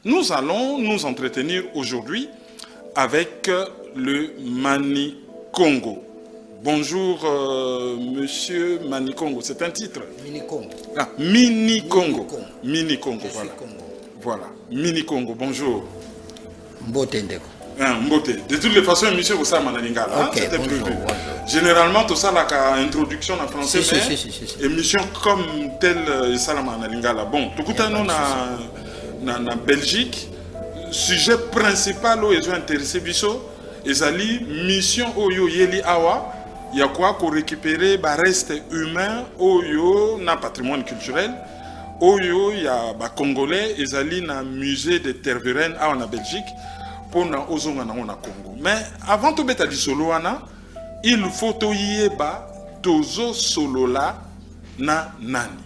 Nous allons nous entretenir aujourd'hui avec le Mani Congo. Bonjour, monsieur Mani Congo, c'est un titre. Mini Congo. Ah, Mini Congo. Congo. Mini Congo, Je voilà. suis Congo. Voilà, Mini Congo, bonjour. Mbote Ndeko. Mbote. De toutes les façons, monsieur Oussama Nalingala, Ok, c'était bonjour, prévu. bonjour. Généralement, tout ça, la introduction en français, Si, mais si. émission comme telle, Salama Nalingala. Bon, tout le temps, na Belgique, sujet principal où ils ont intéressé Bisso, ils ont mission Oyo Yeli Awa, il y a quoi qu'on récupérer bah, reste humain Oyo na patrimoine culturel. Oyo il y a bah, Congolais, ils ont na musée de Tervuren en Belgique pour na ozonga na Congo. Mais avant tout beta di solo wana, il faut toyeba tozo solo la na nani.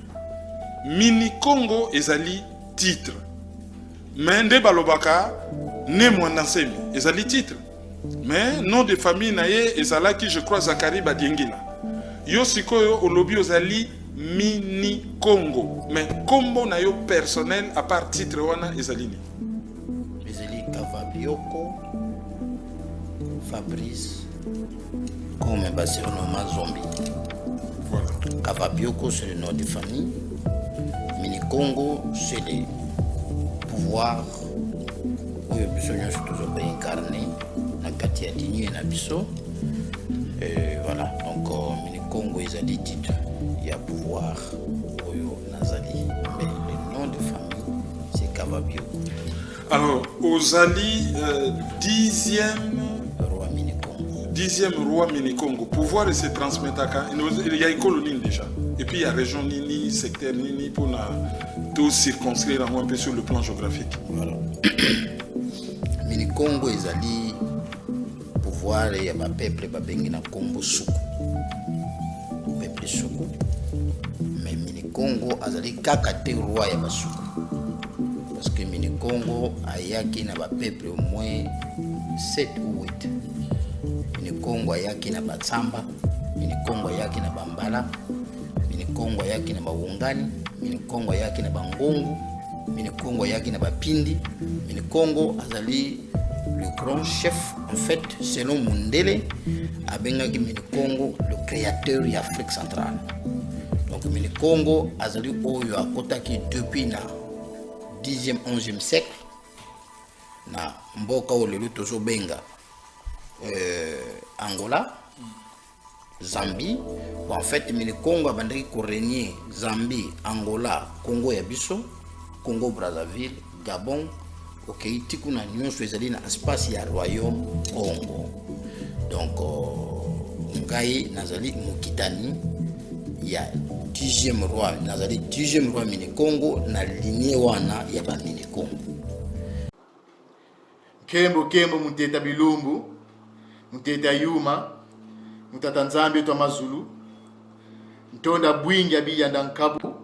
Mini Congo ezali titre. Mais nde balobaka ne mwandansemi ezali titre. Mais nom de famille naye ezalaki je crois Zakari Badiengila. Yo sikoyo olobi ozali Mini Congo. Mais kombo na yo personnel à part titre wana ezali ni. Ezali Kavabioko, Fabrice, comme Barcelona Zombie. Voilà. Kavabioko, c'est le nom de famille. Mini Congo, c'est le pouvoir où les personnes sont toujours bien incarnées. Dans le quartier Digny et Nabiso. Et voilà, donc Mini Congo, ils ont des titres. Il y a pouvoir, Oyo Nazali. Mais le nom de famille, c'est Kavabioko. Alors, Ozali, 10e Roi Mini Congo. 10e roi Mini Congo. Pouvoir se transmettre à il y a une colonie déjà. Et puis il y a région Nini, secteur Nini pour tout circonscrire un peu sur le plan géographique. Voilà. Mini Congo ezali pouvoir ya ba peuple ba bengi na Congo suku. Peuple suku. Mais Mini Congo azali kaka te roi ya basuku. Parce que Mini Congo ayaki na ba peuple au moins 7 ou 8. Mini Congo ayaki na Batsamba, Mini Congo ayaki na Bambala, Mini Congo ayaki na Bawungani, Mini Congo ayaki na Bangongo, Mini Congo ayaki na Bapindi. Mini Congo azali le grand chef en fait selon Mundele abengaki Mini Congo le créateur de l'Afrique centrale. Donc Mini Congo azali oyo akotaki depuis na 10e 11e siècle na mboka olelo tozobenga Angola, Zambie. Bon, en fait, Mini Congo a régné Zambie, Angola, Congo Yabiso, Congo Brazzaville, Gabon, ok, tikuna nyonso ezali na espace ya royaume Congo. Donc, ngai nazali mokitani ya 10e roi, nazali 10e roi Mini Congo na lignée wana ya ba Mini Congo. Kembo muteta bilumbu, muteta yuma, mutata nzambe to mazulu, ntonda bwingi abiyanda nkabu,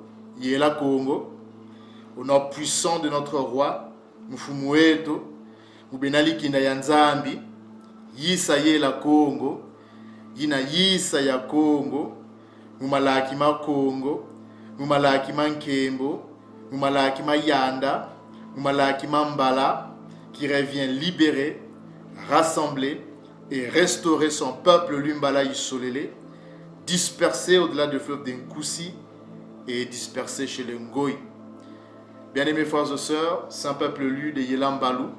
yela Congo, au nom puissant de notre roi, mufumueto, mubenali kinda ya nzambi, yisa yela Congo, yina yisa ya Congo, mumalaki ma Congo, mumalaki ma nkembo, mumalaki ma yanda, mumalaki ma mbala, qui revient libérer, rassembler et restaurer son peuple Lumbala Isolélé, dispersé au-delà du fleuve d'Nkoussi et dispersé chez les Ngoï. Bien-aimés frères et sœurs, saint peuple lu de Yelambalou,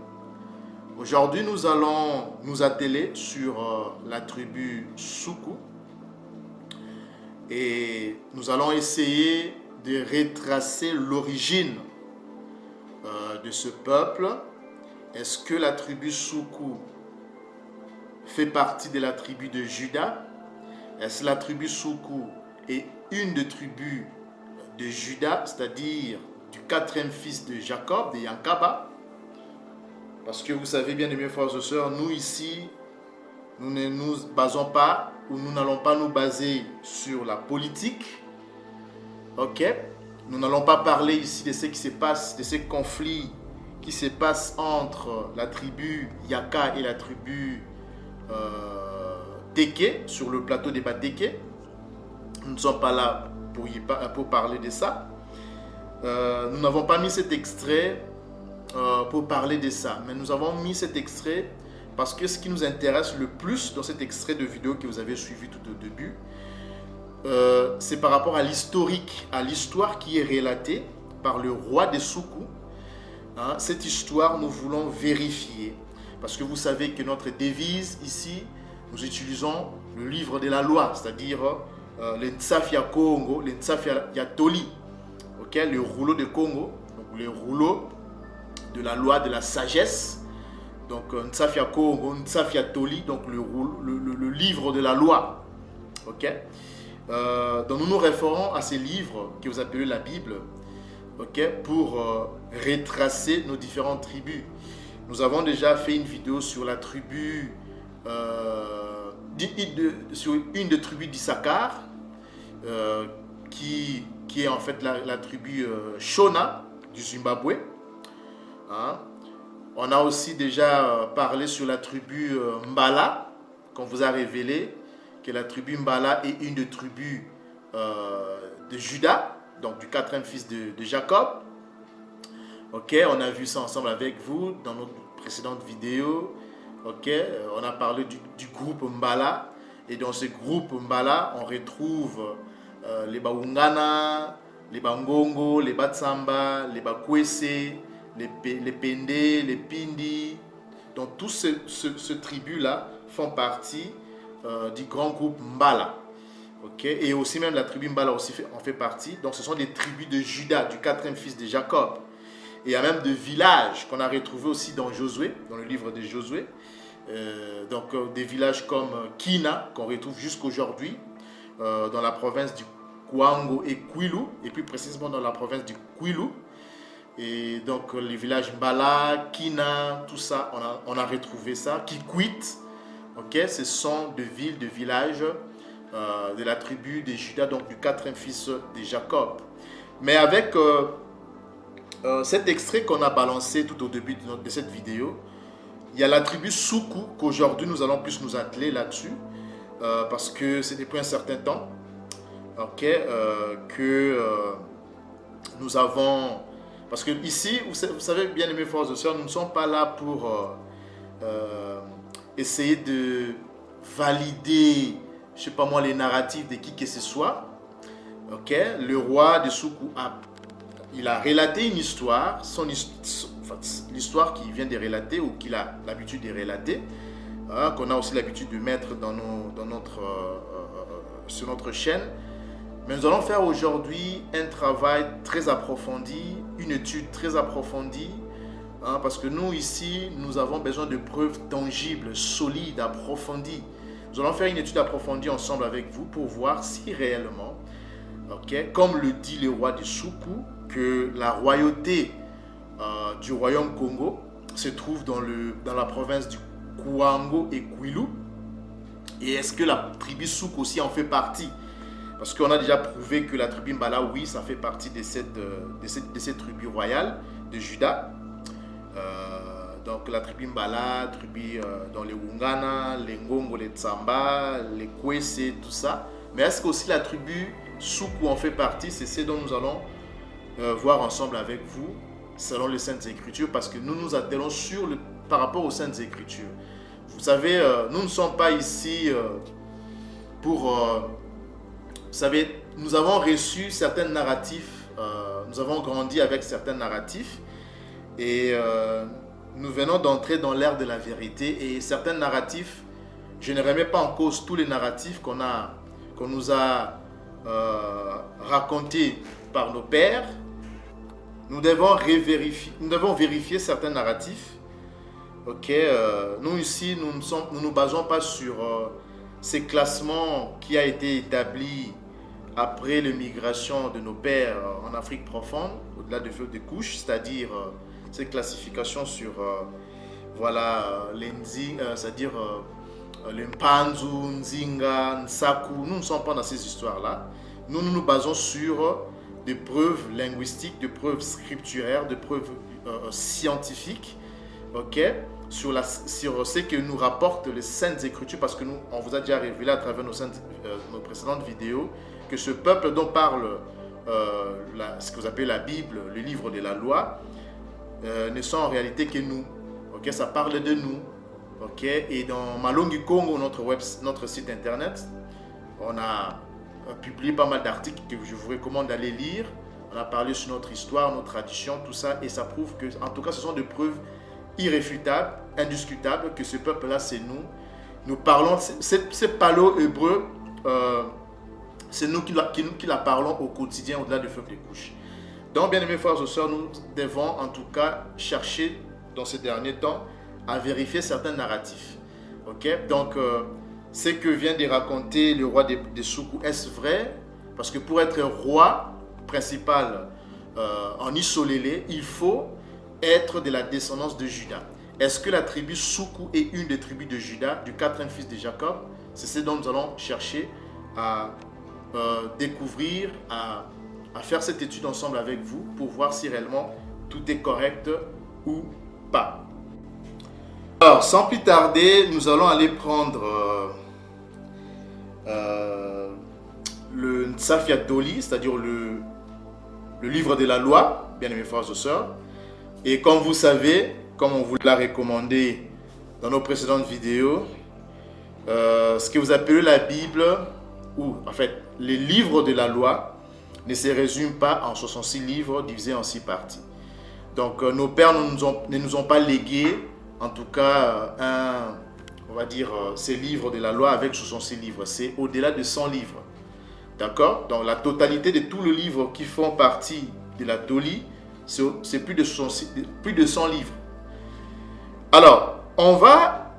aujourd'hui nous allons nous atteler sur la tribu Soukou et nous allons essayer de retracer l'origine de ce peuple. Est-ce que la tribu Soukou fait partie de la tribu de Juda? Est-ce que la tribu Soukou est une des tribus de Juda, c'est-à-dire du 4e fils de Jacob, de Yankaba? Parce que vous savez bien, mes frères et sœurs, nous ici, nous ne nous basons pas, ou nous n'allons pas nous baser sur la politique. Ok? Nous n'allons pas parler ici de ce qui se passe, de ces conflits qui se passe entre la tribu Yaka et la tribu Teke sur le plateau des Bateke. Nous ne sommes pas là pour parler de ça. Nous n'avons pas mis cet extrait pour parler de ça. Mais nous avons mis cet extrait parce que ce qui nous intéresse le plus dans cet extrait de vidéo que vous avez suivi tout au début, c'est par rapport à l'historique, à l'histoire qui est relatée par le roi des Soukou. Hein, cette histoire, nous voulons vérifier. Parce que vous savez que notre devise ici, nous utilisons le livre de la loi, c'est-à-dire le Ntsafia Congo, le Ntsafia Toli, okay? Le rouleau de Congo, donc le rouleau de la loi de la sagesse. Donc Ntsafia Congo, Ntsafia Toli, donc le livre de la loi. Okay? Donc nous nous référons à ces livres que vous appelez la Bible, okay? Pour retracer nos différentes tribus. Nous avons déjà fait une vidéo sur la tribu, sur une des tribus d'Issachar, qui est en fait la tribu Shona du Zimbabwe. Hein? On a aussi déjà parlé sur la tribu Mbala, qu'on vous a révélé que la tribu Mbala est une des tribus de Juda, donc du quatrième fils de Jacob. Ok, on a vu ça ensemble avec vous dans notre précédente vidéo. Ok, on a parlé du groupe Mbala. Et dans ce groupe Mbala, on retrouve les Baungana, les Bangongo, les Batsamba, les Bakwese, les Pende, les Pindi. Donc tous ce tribus-là font partie du grand groupe Mbala. Okay? Et aussi même la tribu Mbala aussi en fait partie. Donc ce sont des tribus de Juda, du quatrième fils de Jacob. Et il y a même des villages qu'on a retrouvés aussi dans Josué, dans le livre de Josué. Donc des villages comme Kina, qu'on retrouve jusqu'aujourd'hui, dans la province du Kwango et Kwilu, et plus précisément dans la province du Kwilu. Et donc les villages Mbala, Kina, tout ça, on a retrouvé ça. Kikwit, okay, ce sont des villes, des villages de la tribu de Juda, donc du quatrième fils de Jacob. Mais avec cet extrait qu'on a balancé tout au début de cette vidéo, il y a la tribu Soukou, qu'aujourd'hui nous allons plus nous atteler là-dessus, parce que c'est depuis un certain temps, okay, que nous avons... Parce que ici, vous savez, bien aimés frères et sœurs, nous ne sommes pas là pour essayer de valider, je ne sais pas moi, les narratifs de qui que ce soit. Okay? Le roi de Soukou il a relaté une histoire, l'histoire qu'il vient de relater ou qu'il a l'habitude de relater, hein, qu'on a aussi l'habitude de mettre sur notre chaîne. Mais nous allons faire aujourd'hui un travail très approfondi, une étude très approfondie, hein, parce que nous ici, nous avons besoin de preuves tangibles, solides, approfondies. Nous allons faire une étude approfondie ensemble avec vous pour voir si réellement, okay, comme le dit le roi de Soukou, que la royauté du royaume Congo se trouve dans la province du Kwango et Kwilu. Et est-ce que la tribu Soukou aussi en fait partie? Parce qu'on a déjà prouvé que la tribu Mbala, oui, ça fait partie de cette tribu royale de Juda. Donc la tribu Mbala, tribu dans les Wungana, les Ngongo, les Tsamba, les Kwese, tout ça. Mais est-ce que aussi la tribu Soukou en fait partie? C'est ce dont nous allons voir ensemble avec vous, selon les Saintes Écritures, parce que nous nous attelons par rapport aux Saintes Écritures. Vous savez, nous ne sommes pas ici pour... vous savez, nous avons reçu certains narratifs, nous avons grandi avec certains narratifs, et nous venons d'entrer dans l'ère de la vérité, et certains narratifs, je ne remets pas en cause tous les narratifs qu'on nous a racontés par nos pères. Nous devons vérifier certains narratifs. Okay, nous ici, nous ne nous basons pas sur ces classements qui a été établi après l'émigration de nos pères en Afrique profonde, au-delà de feu de couches, c'est-à-dire ces classifications sur c'est-à-dire le Mpanzu, Nzinga, Nsaku. Nous ne sommes pas dans ces histoires-là. Nous nous basons sur des preuves linguistiques, des preuves scripturaires, des preuves scientifiques, okay, sur ce que nous rapportent les Saintes Écritures, parce que on vous a déjà révélé à travers nos précédentes vidéos que ce peuple dont parle ce que vous appelez la Bible, le livre de la loi, ne sont en réalité que nous. Ok, ça parle de nous. Ok, et dans Malongi Congo, notre site internet, on a publié pas mal d'articles que je vous recommande d'aller lire. On a parlé sur notre histoire, notre tradition, tout ça, et ça prouve que, en tout cas, ce sont des preuves irréfutables, indiscutables, que ce peuple-là, c'est nous. Nous parlons, ces palo-hébreux, c'est nous qui la parlons au quotidien, au-delà du feu des couches. Donc, bien aimés frères et sœurs, nous devons en tout cas chercher, dans ces derniers temps, à vérifier certains narratifs. Ok, donc, ce que vient de raconter le roi des Soukou, est-ce vrai? Parce que pour être roi principal en Isolélé, il faut être de la descendance de Juda. Est-ce que la tribu Soukou est une des tribus de Juda, du quatrième fils de Jacob? C'est ce dont nous allons chercher à découvrir, à faire cette étude ensemble avec vous pour voir si réellement tout est correct ou pas. Alors, sans plus tarder, nous allons aller prendre le Nsafia Doli, c'est-à-dire le livre de la loi, bien aimés frères et sœurs. Et comme vous savez, comme on vous l'a recommandé dans nos précédentes vidéos, ce que vous appelez la Bible, ou en fait les livres de la loi, ne se résument pas en 66 livres divisés en 6 parties. Donc nos pères ne nous ont pas légué, en tout cas, on va dire, ces livres de la loi avec 66 livres. C'est au-delà de 100 livres. D'accord? Donc la totalité de tous les livres qui font partie de la Doli, c'est plus de 100 livres. Alors, on va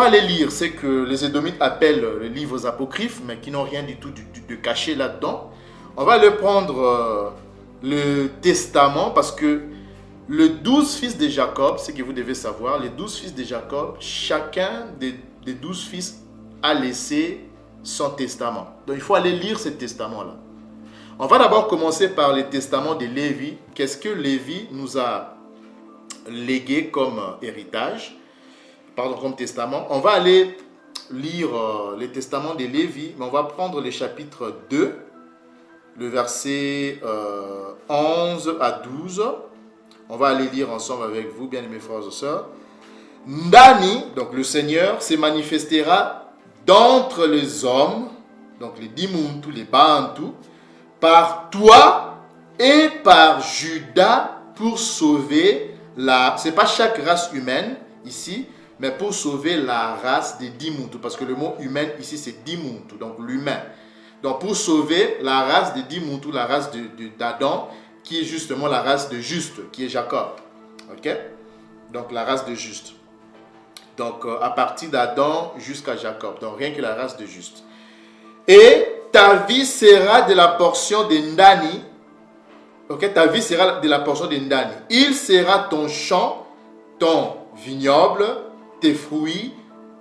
aller lire ce que les Édomites appellent les livres apocryphes, mais qui n'ont rien du tout de caché là-dedans. On va aller prendre le Testament, parce que les 12 fils de Jacob, ce que vous devez savoir, les 12 fils de Jacob, chacun des 12 fils a laissé son testament. Donc il faut aller lire ce testament-là. On va d'abord commencer par le testament de Lévi. Qu'est-ce que Lévi nous a légué comme héritage, comme testament? On va aller lire le testament de Lévi, mais on va prendre le chapitre 2, le verset 11 à 12. On va aller lire ensemble avec vous, bien aimés frères et sœurs. Ndani, donc le Seigneur, se manifestera d'entre les hommes, donc les Dimuntu, les Bantu, par toi et par Juda pour sauver c'est pas chaque race humaine ici, mais pour sauver la race des Dimuntu, parce que le mot humain ici c'est Dimuntu, donc l'humain. Donc pour sauver la race des Dimuntu, la race d'Adam, qui est justement la race de Juste, qui est Jacob. Ok? Donc la race de Juste. Donc à partir d'Adam jusqu'à Jacob. Donc rien que la race de Juste. Et ta vie sera de la portion de Ndani. Ok? Ta vie sera de la portion de Ndani. Il sera ton champ, ton vignoble, tes fruits,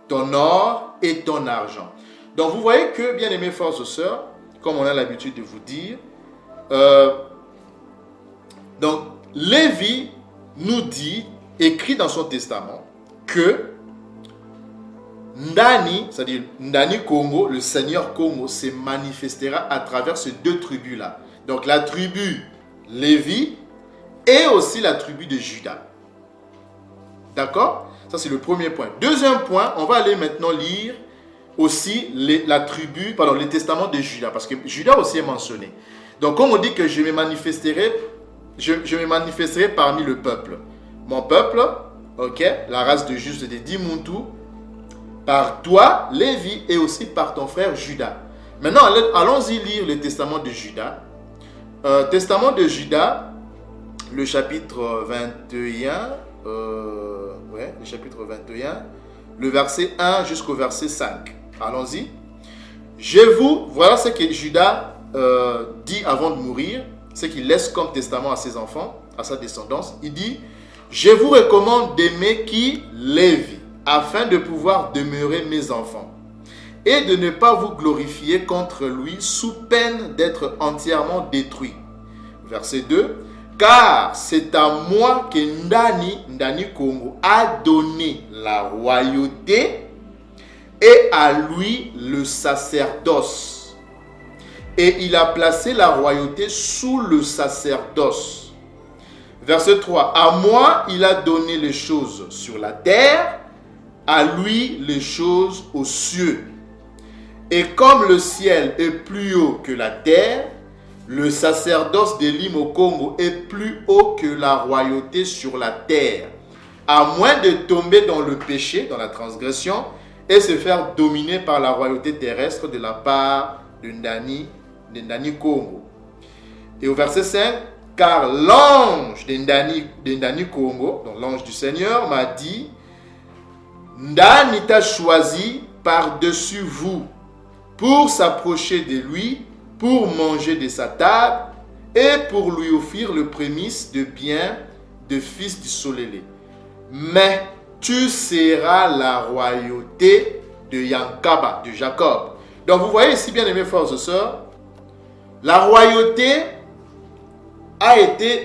ton or et ton argent. Donc vous voyez que, bien aimés frères et sœurs, comme on a l'habitude de vous dire, donc Lévi nous dit, écrit dans son testament, que Ndani, c'est-à-dire Ndani Congo, le Seigneur Congo, se manifestera à travers ces deux tribus-là. Donc la tribu Lévi et aussi la tribu de Juda. D'accord? Ça c'est le premier point. Deuxième point, on va aller maintenant lire aussi les testaments de Juda, parce que Juda aussi est mentionné. Donc comme on dit que je me manifesterai parmi le peuple. Mon peuple, ok, la race de Juste des Dimuntu, par toi, Lévi, et aussi par ton frère Juda. Maintenant, allons-y lire le testament de Juda. Testament de Juda, le chapitre 21, le chapitre 21, le verset 1 jusqu'au verset 5. Allons-y. Voilà ce que Juda dit avant de mourir, ce qu'il laisse comme testament à ses enfants, à sa descendance. Il dit, je vous recommande d'aimer qui? Lévi, afin de pouvoir demeurer mes enfants, et de ne pas vous glorifier contre lui sous peine d'être entièrement détruit. Verset 2. Car c'est à moi que Ndani Congo a donné la royauté et à lui le sacerdoce. Et il a placé la royauté sous le sacerdoce. Verset 3. À moi, il a donné les choses sur la terre, à lui les choses aux cieux. Et comme le ciel est plus haut que la terre, le sacerdoce d'Élim au Congo est plus haut que la royauté sur la terre. À moins de tomber dans le péché, dans la transgression, et se faire dominer par la royauté terrestre de la part de Ndani Congo. Et au verset 5, car l'ange de Ndani Congo, donc l'ange du Seigneur, m'a dit, Ndani t'a choisi par-dessus vous pour s'approcher de lui, pour manger de sa table et pour lui offrir le prémice de bien de fils du Solélé. Mais tu seras la royauté de Yankaba, de Jacob. Donc vous voyez ici, bien aimés frères et sœurs, la royauté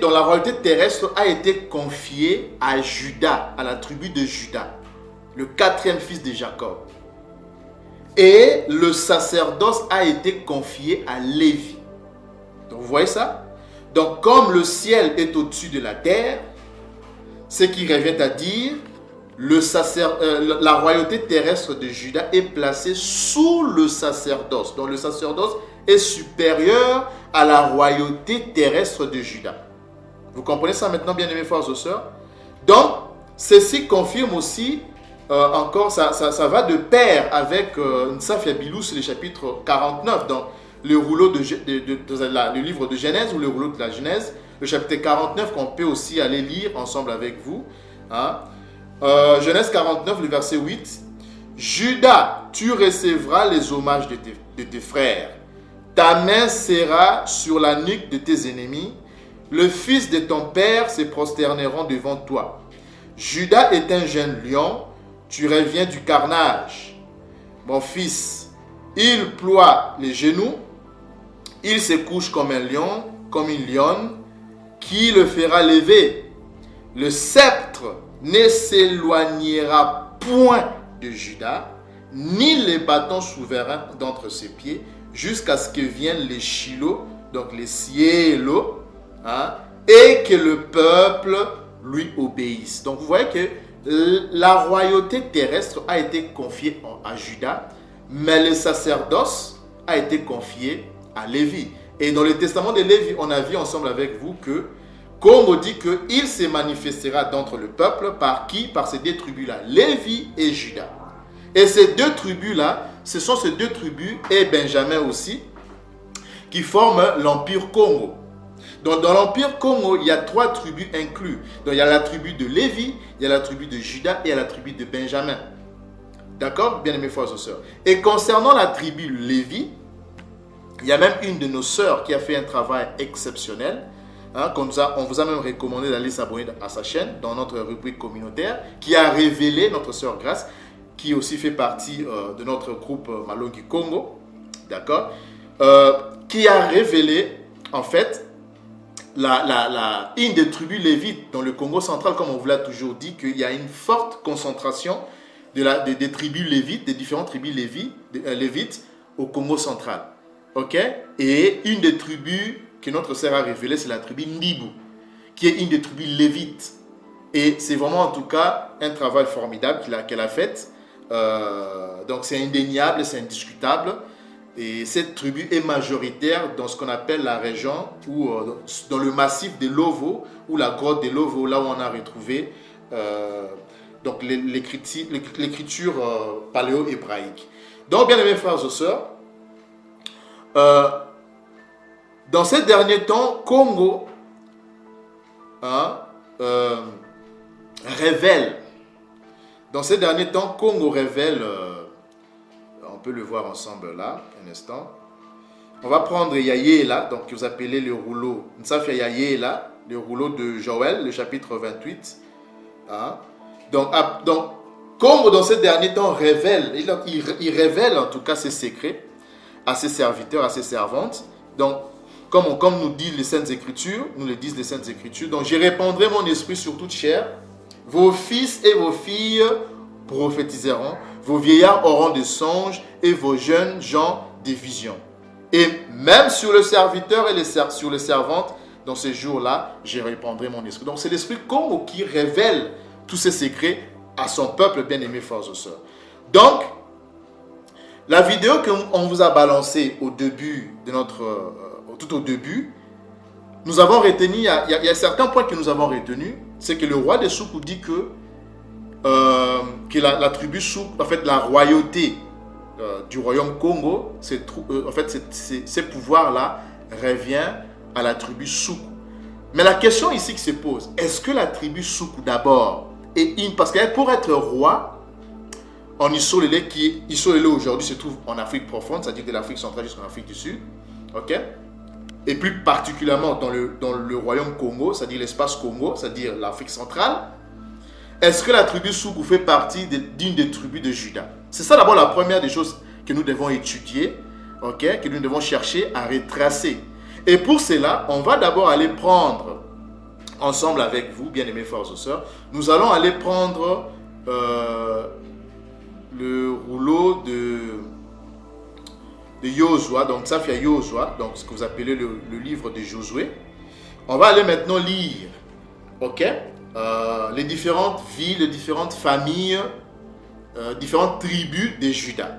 dans la royauté terrestre a été confiée à Juda, à la tribu de Juda, le quatrième fils de Jacob. Et le sacerdoce a été confié à Lévi. Donc vous voyez ça? Donc comme le ciel est au-dessus de la terre, ce qui revient à dire, la royauté terrestre de Juda est placée sous le sacerdoce. Donc le sacerdoce est supérieur à la royauté terrestre de Juda. Vous comprenez ça maintenant, bien aimés frères et sœurs? Donc, ceci confirme aussi, encore, ça va de pair avec Nsafia Bilou sur le chapitre 49, dans le rouleau le livre de Genèse ou le rouleau de la Genèse, le chapitre 49 qu'on peut aussi aller lire ensemble avec vous. Hein? Genèse 49, le verset 8. Judas, tu recevras les hommages de tes frères. Ta main sera sur la nuque de tes ennemis. Le fils de ton père se prosterneront devant toi. Judas est un jeune lion. Tu reviens du carnage. Mon fils, il ploie les genoux. Il se couche comme un lion, comme une lionne. Qui le fera lever? Le sceptre ne s'éloignera point de Judas, ni les bâtons souverains d'entre ses pieds, jusqu'à ce que viennent les Shiloh, donc les cielos, hein, et que le peuple lui obéisse. Donc vous voyez que la royauté terrestre a été confiée à Judas, mais le sacerdoce a été confié à Lévi. Et dans le testament de Lévi, on a vu ensemble avec vous que Congo dit qu'il se manifestera d'entre le peuple par qui? Par ces deux tribus-là, Lévi et Judas. Et ces deux tribus-là, ce sont ces deux tribus et Benjamin aussi, qui forment l'Empire Congo. Donc dans l'Empire Congo, il y a trois tribus inclus. Donc il y a la tribu de Lévi, il y a la tribu de Judas et il y a la tribu de Benjamin. D'accord? Bien aimés frères et sœurs. Et concernant la tribu Lévi, il y a même une de nos sœurs qui a fait un travail exceptionnel. Hein, on vous a même recommandé d'aller s'abonner à sa chaîne dans notre rubrique communautaire, qui a révélé, notre sœur Grace, qui aussi fait partie de notre groupe Malongi Congo, d'accord, qui a révélé en fait une des tribus lévites dans le Congo central, comme on vous l'a toujours dit, qu'il y a une forte concentration des tribus lévites, des différentes tribus lévites au Congo central. Ok? Et une des tribus que notre sœur a révélée, c'est la tribu Ndibu, qui est une des tribus lévites. Et c'est vraiment en tout cas un travail formidable qu'elle a fait. Donc c'est indéniable, c'est indiscutable. Et cette tribu est majoritaire dans ce qu'on appelle la région, ou dans le massif de Lovo, ou la grotte de Lovo, là où on a retrouvé donc l'écriture paléo-hébraïque. Donc, bien aimés frères et sœurs, dans ces derniers temps, Congo révèle. Dans ces derniers temps, Congo révèle. On peut le voir ensemble là, un instant. On va prendre Yayéla, donc que vous appelez le rouleau. Nsafia Yayéla, le rouleau de Joël, le chapitre 28. Hein? Donc, Congo, dans ces derniers temps, révèle. Il révèle en tout cas ses secrets à ses serviteurs, à ses servantes. Donc, comme nous disent les Saintes Écritures, donc je répandrai mon esprit sur toute chair. Vos fils et vos filles prophétiseront, vos vieillards auront des songes et vos jeunes gens des visions. Et même sur le serviteur et sur les servantes dans ces jours-là, je répandrai mon esprit. Donc c'est l'esprit Congo qui révèle tous ces secrets à son peuple bien-aimé, frères et sœurs. Donc, la vidéo qu'on vous a balancée au début de tout au début, nous avons retenu, il y a certains points que nous avons retenus, c'est que le roi des Soukou dit que la tribu Soukou, en fait la royauté du royaume Congo, en fait ces pouvoirs-là revient à la tribu Soukou. Mais la question ici qui se pose, est-ce que la tribu Soukou d'abord est parce que pour être roi, en Isolélé, aujourd'hui se trouve en Afrique profonde, c'est-à-dire de l'Afrique centrale jusqu'en Afrique du Sud, ok? Et plus particulièrement dans le royaume Congo, c'est-à-dire l'espace Congo, c'est-à-dire l'Afrique centrale, est-ce que la tribu Soukou fait partie d'une des tribus de Juda? C'est ça d'abord la première des choses que nous devons étudier, ok? Que nous devons chercher à retracer. Et pour cela, on va d'abord aller prendre, ensemble avec vous, bien-aimés frères et sœurs, nous allons aller prendre le rouleau de Yozua, donc ça fait Yozua, donc ce que vous appelez le livre de Josué. On va aller maintenant lire, ok, les différentes villes, les différentes familles, différentes tribus de Juda.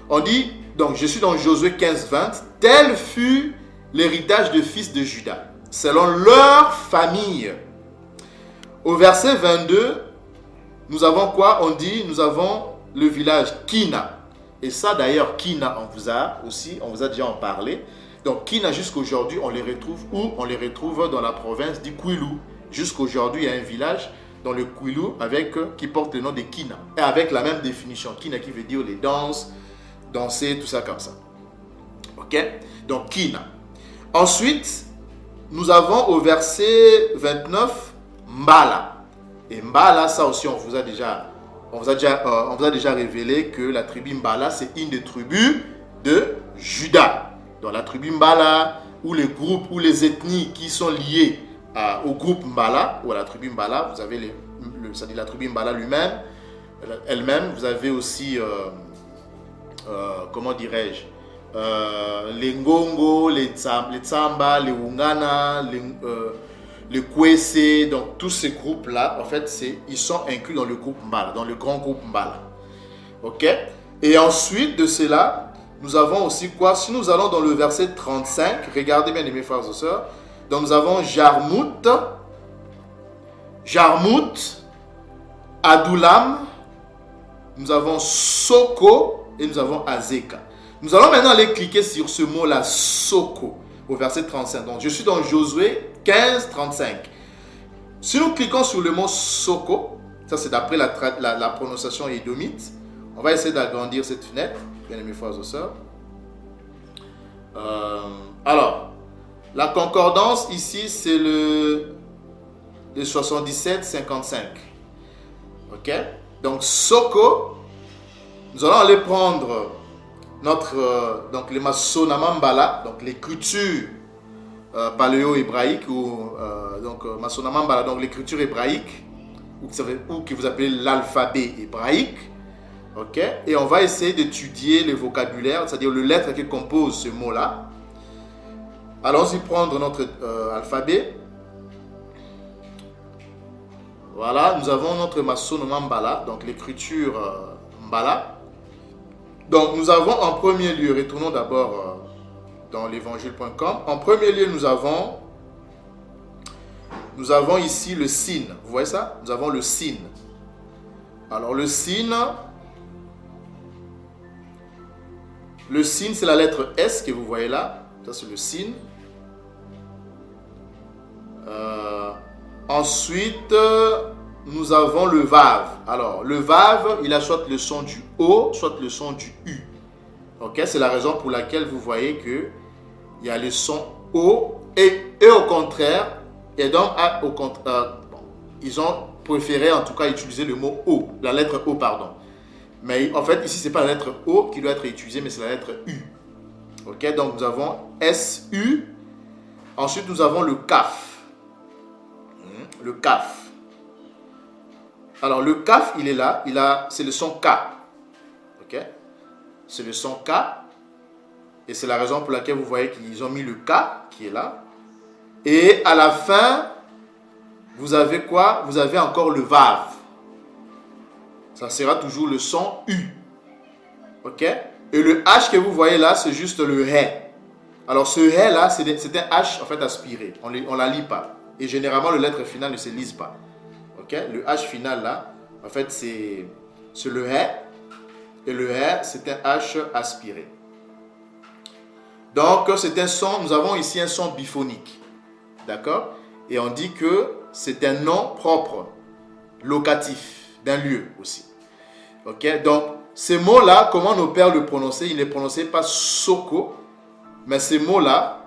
On dit, donc je suis dans Josué 15-20, tel fut l'héritage des fils de Juda, selon leur famille. Au verset 22, nous avons quoi? On dit, nous avons le village Kina. Et ça d'ailleurs, Kina, on vous a déjà en parlé. Donc Kina jusqu'aujourd'hui, on les retrouve où? On les retrouve dans la province du Kwilu. Jusqu'aujourd'hui, il y a un village dans le Kwilu qui porte le nom de Kina. Et avec la même définition. Kina qui veut dire les danses, danser, tout ça comme ça. Ok? Donc Kina. Ensuite, nous avons au verset 29, Mbala. Et Mbala, ça aussi, on vous a déjà révélé que la tribu Mbala, c'est une des tribus de Juda. Dans la tribu Mbala, ou les groupes, ou les ethnies qui sont liées au groupe Mbala, ou à la tribu Mbala, vous avez c'est-à-dire la tribu Mbala elle-même, vous avez aussi, comment dirais-je, les Ngongo, les Tsamba, les Wungana, les Kwese, donc tous ces groupes-là, en fait, ils sont inclus dans le groupe Mbala, dans le grand groupe Mbala. Ok? Et ensuite de cela, nous avons aussi quoi? Si nous allons dans le verset 35, regardez bien mes frères et sœurs, donc nous avons Jarmout, Adulam, nous avons Soko et nous avons Azeka. Nous allons maintenant aller cliquer sur ce mot-là, Soko, au verset 35. Donc je suis dans Josué 15, 35. Si nous cliquons sur le mot Soko, ça c'est d'après la prononciation édomite, on va essayer d'agrandir cette fenêtre, bien aimés frères et sœurs. Alors, la concordance ici c'est le 77, 55. Ok? Donc Soko, nous allons aller prendre donc les Masonamambala, donc l'écriture paléo-hébraïque ou donc Masonamambala, donc l'écriture hébraïque ou que vous appelez l'alphabet hébraïque. Ok, et on va essayer d'étudier le vocabulaire, c'est-à-dire les lettres qui composent ce mot-là. Allons-y prendre notre alphabet. Voilà, nous avons notre Masonamambala, donc l'écriture Mbala. Donc nous avons en premier lieu, retournons d'abord dans l'évangile.com. En premier lieu, nous avons ici le signe. Vous voyez ça? Nous avons le signe. Alors le signe, c'est la lettre S que vous voyez là. Ça c'est le signe. Ensuite, nous avons le Vav. Alors, le Vav, il a soit le son du O, soit le son du U. Ok, c'est la raison pour laquelle vous voyez que il y a le son O et au contraire, et donc ils ont préféré en tout cas utiliser le mot O, la lettre O, pardon. Mais en fait, ici, c'est pas la lettre O qui doit être utilisée, mais c'est la lettre U. Ok, donc nous avons SU. Ensuite, nous avons le CAF. Le CAF. Alors, le CAF, il est là. C'est le son K. Ok? C'est le son K. Et c'est la raison pour laquelle vous voyez qu'ils ont mis le K qui est là. Et à la fin, vous avez quoi? Vous avez encore le Vav. Ça sera toujours le son U. Ok? Et le H que vous voyez là, c'est juste le He. Alors ce He là, c'est un H en fait aspiré. On ne la lit pas. Et généralement, le lettre finale ne se lise pas. Ok? Le H final là, en fait, c'est le He. Et le He, c'est un H aspiré. Donc, c'est un son, nous avons ici un son biphonique. D'accord? Et on dit que c'est un nom propre, locatif, d'un lieu aussi. Ok? Donc, ces mots-là, comment nos pères le prononçaient? Ils ne les prononçaient pas Soko, mais ces mots-là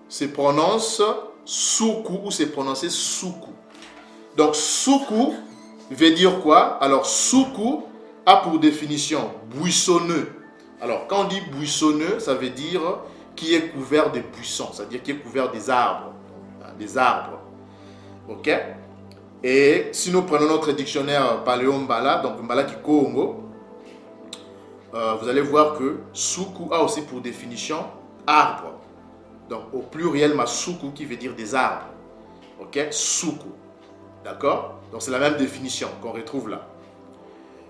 se prononcent Soukou ou c'est prononcé Soukou. Donc, Soukou veut dire quoi? Alors, Soukou a pour définition buissonneux. Alors, quand on dit buissonneux, ça veut dire qui est couvert de buissons, c'est-à-dire qui est couvert des arbres. Des arbres. Ok? Et si nous prenons notre dictionnaire Paléo-Mbala, donc Mbala qui Congo, vous allez voir que Soukou a aussi pour définition arbre. Donc, au pluriel, ma Soukou qui veut dire des arbres. Ok? Soukou. D'accord? Donc, c'est la même définition qu'on retrouve là.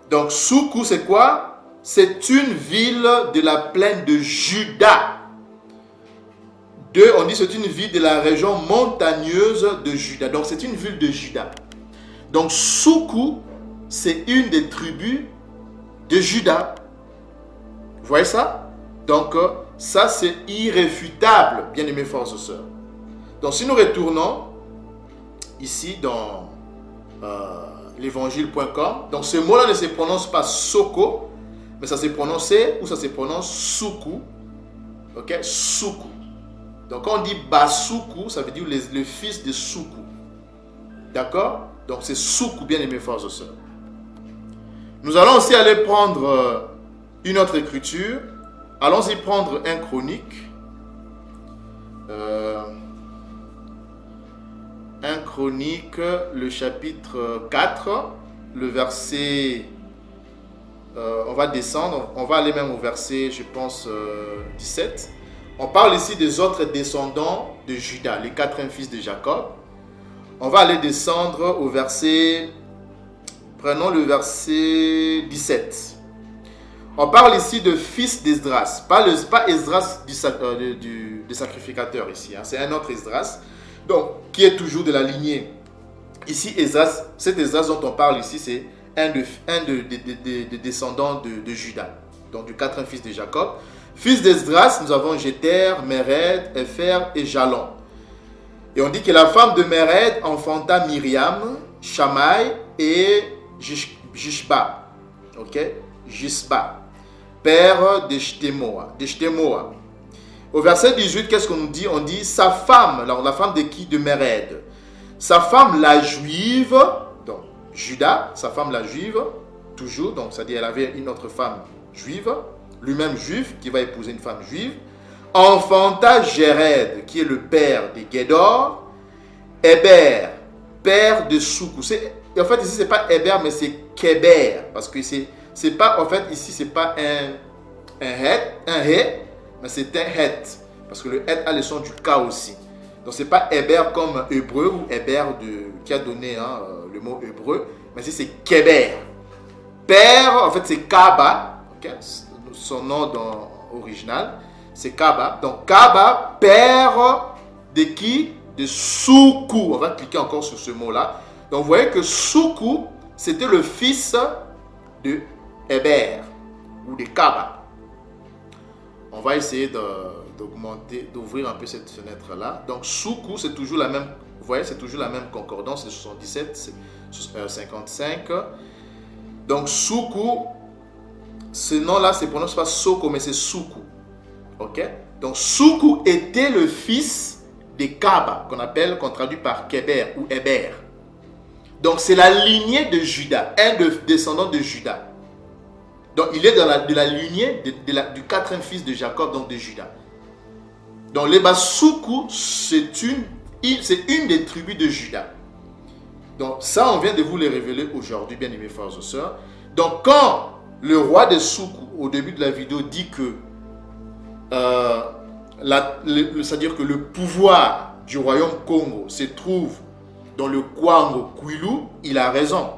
Donc, Soukou, c'est quoi? C'est une ville de la plaine de Juda. On dit c'est une ville de la région montagneuse de Juda. Donc, c'est une ville de Juda. Donc, Soukou, c'est une des tribus de Juda. Vous voyez ça? Donc, ça, c'est irréfutable, bien aimés frères et sœurs. Donc, si nous retournons ici dans l'évangile.com, donc ce mot-là ne se prononce pas Soko, mais ça se prononce ou ça se prononce Soukou. Ok? Soukou. Donc, quand on dit Basoukou, ça veut dire le fils de Soukou. D'accord? Donc, c'est Soukou, bien aimés frères et sœurs. Nous allons aussi aller prendre une autre écriture. Allons-y prendre un Chronique. Un Chronique, le chapitre 4, le verset... on va descendre, on va aller même au verset, je pense, 17. On parle ici des autres descendants de Juda, les 4 fils de Jacob. On va aller descendre au verset... Prenons le verset 17. On parle ici de fils d'Esdras. Pas Esdras du sacrificateur ici. Hein. C'est un autre Esdras. Donc, qui est toujours de la lignée. Ici, Esdras, cet Esdras dont on parle ici, c'est un des descendants de Juda. Donc, du 4 fils de Jacob. Fils d'Esdras, nous avons Jéter, Méred, Épher et Jalon. Et on dit que la femme de Méred enfanta Myriam, Shamaï et Jishba. Ok? Jisba, père d'Eshtemoa. Au verset 18, qu'est-ce qu'on nous dit? On dit sa femme, alors la femme de qui? De Méred. Sa femme la juive, donc Juda, sa femme la juive, toujours, donc c'est-à-dire elle avait une autre femme juive, lui-même juif, qui va épouser une femme juive, enfanta Jéred, qui est le père de Gédor, Héber, père de Soukou. En fait, ici, ce n'est pas Héber, mais c'est Kéber, parce que c'est pas, en fait, ici, c'est pas un Hé, mais c'est un Het, parce que le Het a le son du K aussi. Donc, c'est pas Héber comme hébreu ou Héber qui a donné le mot hébreu, mais ici, c'est Kéber. Père, en fait, c'est Kaba, okay? Son nom original, c'est Kaba. Donc, Kaba, père de qui? De Soukou. On va cliquer encore sur ce mot-là. Donc, vous voyez que Soukou, c'était le fils de Héber ou de Kaba. On va essayer d'ouvrir un peu cette fenêtre-là. Donc, Soukou, c'est toujours la même, vous voyez, c'est toujours la même concordance, c'est 77, c'est 55. Donc, Soukou, ce nom-là, ne se prononce pas Soko, mais c'est Soukou. Ok? Donc, Soukou était le fils de Kaba, qu'on traduit par Kéber ou Héber. Donc, c'est la lignée de Juda, un descendant de Juda. Donc, il est de la lignée du 4e fils de Jacob, donc de Juda. Donc, les Soukou, c'est une des tribus de Juda. Donc, ça, on vient de vous les révéler aujourd'hui, bien aimés frères et sœurs. Donc, quand le roi de Soukou, au début de la vidéo, dit que c'est-à-dire que le pouvoir du royaume Congo se trouve dans le Kwango Kwilu, il a raison.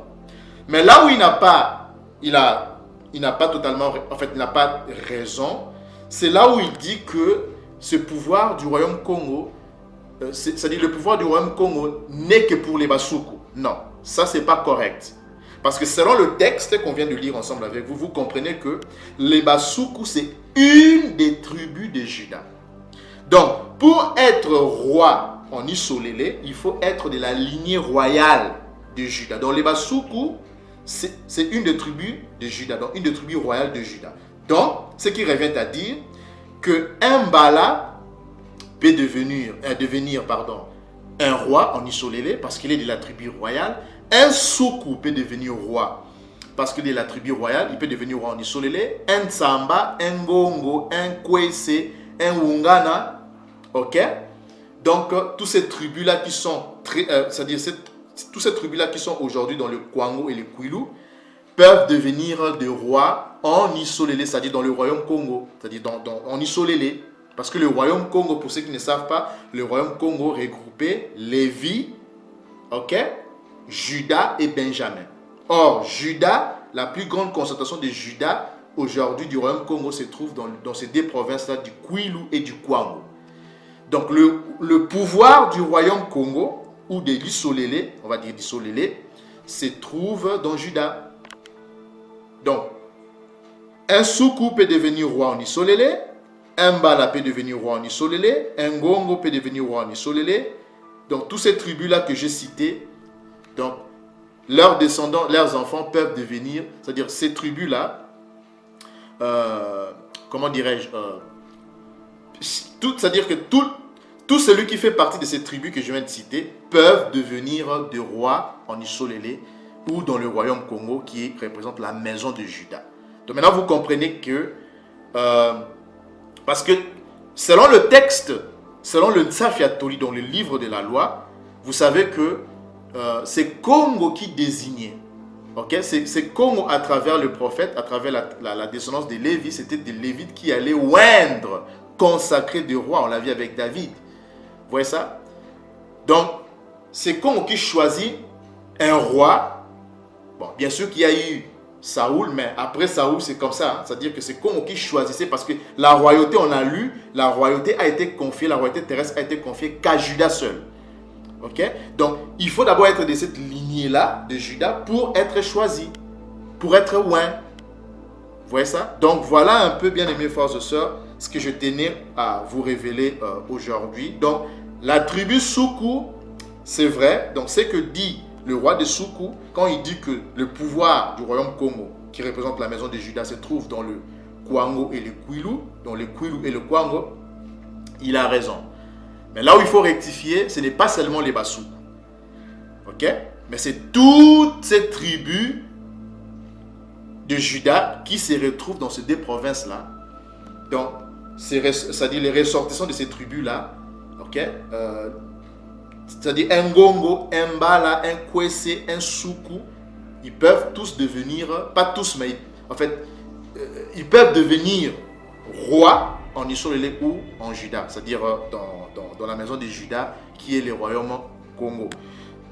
Mais là où il n'a pas totalement, en fait, il n'a pas raison, c'est là où il dit que ce pouvoir du royaume Congo, c'est-à-dire le pouvoir du royaume Congo n'est que pour les Basuku. Non, ça c'est pas correct. Parce que selon le texte qu'on vient de lire ensemble avec vous, vous comprenez que les Basuku, c'est une des tribus de Juda. Donc, pour être roi en Isolélé, il faut être de la lignée royale de Juda. Donc, les Basuku, c'est une des tribus de Juda, donc une des tribus royales de Juda. Donc, ce qui revient à dire qu'un Bala peut devenir un roi en Isolélé parce qu'il est de la tribu royale. Un Soukou peut devenir roi parce qu'il est de la tribu royale, il peut devenir roi en Isolélé. Un Tsamba, un Gongo, un Kwese, un Wungana, ok? Donc, toutes ces tribus-là qui sont, toutes ces tribus-là qui sont aujourd'hui dans le Kwango et le Kwilu peuvent devenir des rois en Isolélé, c'est-à-dire dans le royaume Congo, c'est-à-dire en Isolélé. Parce que le royaume Congo, pour ceux qui ne savent pas, le royaume Congo regroupait Lévi, ok, Juda et Benjamin. Or, Juda, la plus grande concentration de Juda aujourd'hui du royaume Congo se trouve dans ces deux provinces-là du Kwilu et du Kwango. Donc, le pouvoir du royaume Congo, ou de l'Isolélé, on va dire l'Isolélé, se trouve dans Juda. Donc, un Soukou peut devenir roi en Isolélé, un Bala peut devenir roi en Isolélé, un Gongo peut devenir roi en Isolélé. Donc, toutes ces tribus-là que j'ai citées, donc, leurs descendants, leurs enfants peuvent devenir, c'est-à-dire ces tribus-là, comment dirais-je, c'est-à-dire que tout celui qui fait partie de ces tribus que je viens de citer peuvent devenir des rois en Isolélé ou dans le royaume Congo qui représente la maison de Juda. Donc maintenant vous comprenez que, parce que selon le texte, selon le Tsafiatoli dans le livre de la loi, vous savez que c'est Congo qui désignait. Okay? C'est Congo à travers le prophète, à travers la descendance de Lévi, c'était des Lévites qui allaient oindre, consacrer des rois. On l'a vu avec David. Vous voyez ça? Donc, c'est Congo qui choisit un roi. Bon, bien sûr qu'il y a eu Saoul, mais après Saoul, c'est comme ça. Hein? C'est-à-dire que c'est Congo qui choisissait parce que la royauté, on a lu, la royauté a été confiée, la royauté terrestre a été confiée qu'à Juda seul. Ok? Donc, il faut d'abord être de cette lignée-là de Juda pour être choisi, pour être oint. Vous voyez ça? Donc, voilà un peu, bien aimés frères et sœurs, ce que je tenais à vous révéler aujourd'hui. Donc, la tribu Soukou, c'est vrai. Donc, c'est que dit le roi de Soukou, quand il dit que le pouvoir du royaume Congo, qui représente la maison de Juda, se trouve dans le Kwango et le Kwilu, dans le Kwilu et le Kwango, il a raison. Mais là où il faut rectifier, ce n'est pas seulement les Basuku. Ok? Mais c'est toutes ces tribus de Juda qui se retrouvent dans ces deux provinces-là. Donc, c'est-à-dire les ressortissants de ces tribus-là. Ok? C'est-à-dire un Gongo, un Bala, un Kwese, un Soukou. Ils peuvent tous devenir, pas tous, mais en fait, ils peuvent devenir rois en Isolélé ou en Juda. C'est-à-dire dans la maison de Juda, qui est le royaume Congo,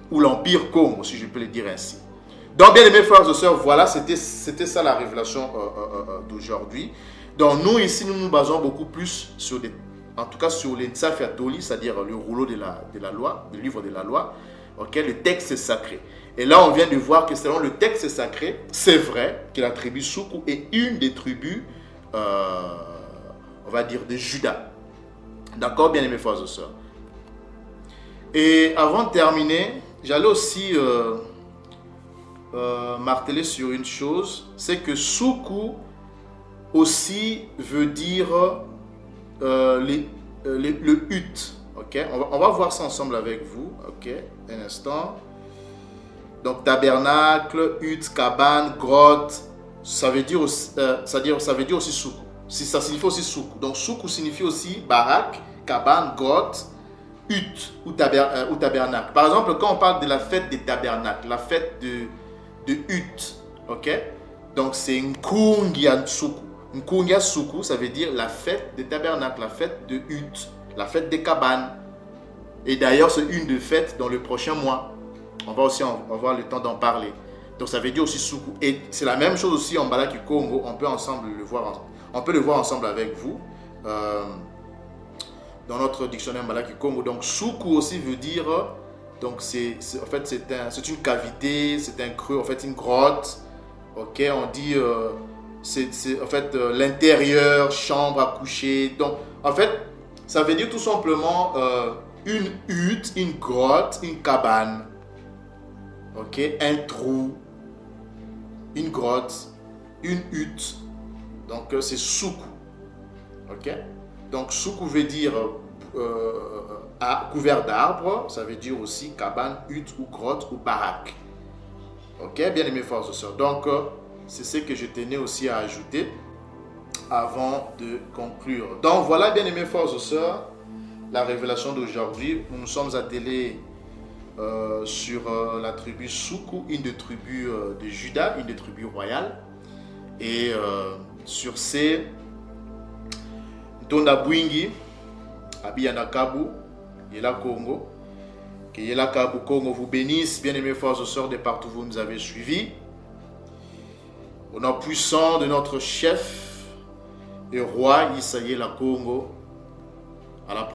ou l'empire Congo, si je peux le dire ainsi. Donc, bien aimés frères et sœurs, voilà, c'était ça la révélation d'aujourd'hui. Donc, nous ici, nous nous basons beaucoup plus sur en tout cas sur les Tsafiatoli, c'est-à-dire le rouleau de la loi, le livre de la loi, okay, le texte sacré. Et là, on vient de voir que selon le texte sacré, c'est vrai que la tribu Soukou est une des tribus, on va dire, de Juda. D'accord, bien aimés frères et sœurs. Et avant de terminer, j'allais aussi marteler sur une chose, c'est que Soukou aussi veut dire le hut. Okay? On va voir ça ensemble avec vous. Ok, un instant. Donc tabernacle, hutte, cabane, grotte, ça veut dire aussi, ça veut dire aussi Soukou. Ça signifie aussi Soukou. Donc Soukou signifie aussi baraque, cabane, grotte, hutte ou tabernacle. Par exemple, quand on parle de la fête des tabernacles, la fête de hutte, ok? Donc c'est Nkungia Soukou. Nkungia Suku, ça veut dire la fête des tabernacles, la fête de hutte, la fête des cabanes. Et d'ailleurs, c'est une des fêtes dans le prochain mois. On va aussi avoir le temps d'en parler. Donc ça veut dire aussi Suku. Et c'est la même chose aussi en Mbalaki Congo. On peut le voir ensemble avec vous. Dans notre dictionnaire Mbalaki Congo. Donc Suku aussi veut dire, donc en fait c'est une cavité, c'est un creux, en fait une grotte. Ok, on dit c'est en fait l'intérieur, chambre à coucher. Donc en fait ça veut dire tout simplement une hutte, une grotte, une cabane. Ok, un trou, une grotte, une hutte. Donc c'est Suku. Ok. Donc Suku veut dire couvert d'arbres, ça veut dire aussi cabane, hutte ou grotte ou baraque. Ok, bien aimés frères et sœurs. Donc c'est ce que je tenais aussi à ajouter avant de conclure. Donc voilà, bien aimés frères et sœurs, la révélation d'aujourd'hui. Nous nous sommes attelés sur la tribu Suku, une des tribus de Juda, une des tribus royales. Et sur ces Ntonda Bwingi, Abiyana Kabu, Yela Congo, que Yela Kabu Congo vous bénisse, bien-aimés frères et sœurs de partout où vous nous avez suivis. Au nom puissant de notre chef et roi Issa Yela Congo, à la